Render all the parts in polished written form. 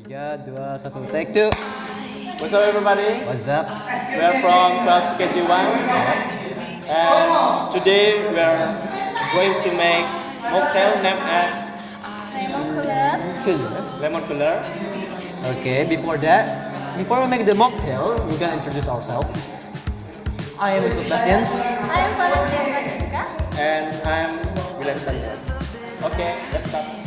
3, 2, 1, take 2. What's up, everybody? What's up? We are from 12 KG1, and today we are going to make mocktail named as Lemon Cooler. Okay, before we make the mocktail, we're gonna introduce ourselves. I am Mr. Sebastian. I am Valencia Francisca. And I'm William Sandra. Okay, let's start. Okay.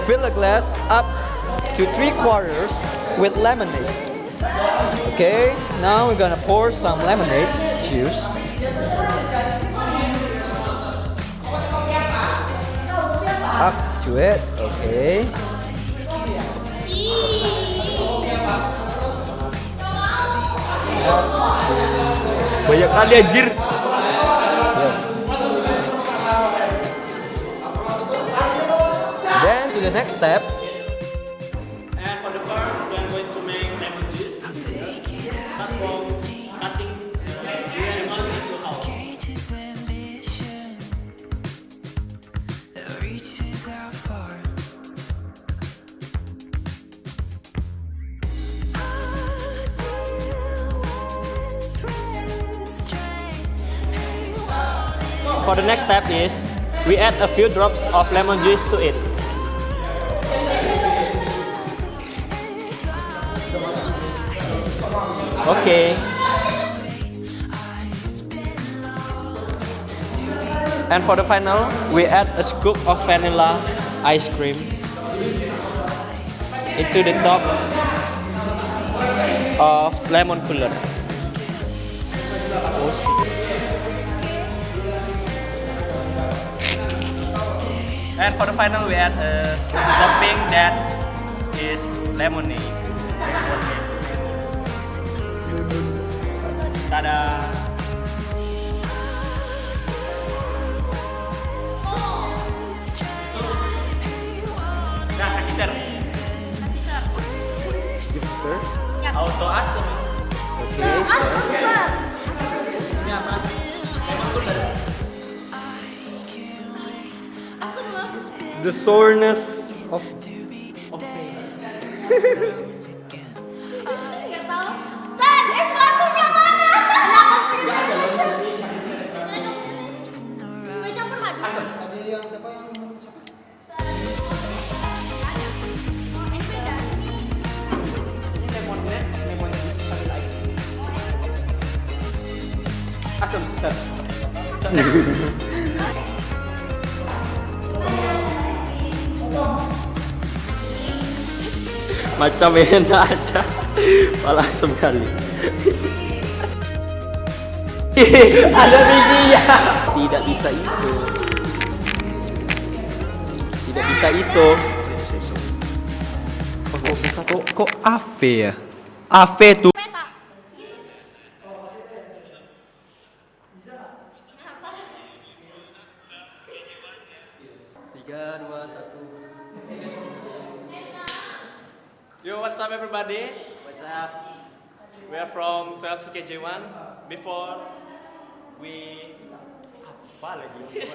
Fill a glass up to 3/4 with lemonade. Okay, now we're gonna pour some lemonade juice. Up to it. Okay. Banyak kali anjir. Then to the next step. And for the first, we are going to make lemon juice. Start from cutting and not into half. For the next step is we add a few drops of lemon juice to it. Okay. And for the final, we add a scoop of vanilla ice cream into the top of lemon cooler. Oh shit. And for the final, we add a topping that is lemonade. Tada! Nah, kasih ser. Kasih ser. Sir. Ya. Auto asem. Okay. Asam ser. Ini apa? Lemon cooler. Asam loh. The soreness of Nggak tahu. Sen, sepatunya mana? Gue campur madu. Tadi yang siapa yang siapa? Oh, ini beda. Ini lemon juice pakai ice cream. Asam, ser. Macam enak aja, malah asem kali. Ada bijinya. Tidak bisa iso. Tidak bisa iso. kok AV ya? AV tuh. Peta. 3, 2, 1. Yo, what's up everybody? What's up? We are from 12 KJ1. Before we apa lagi?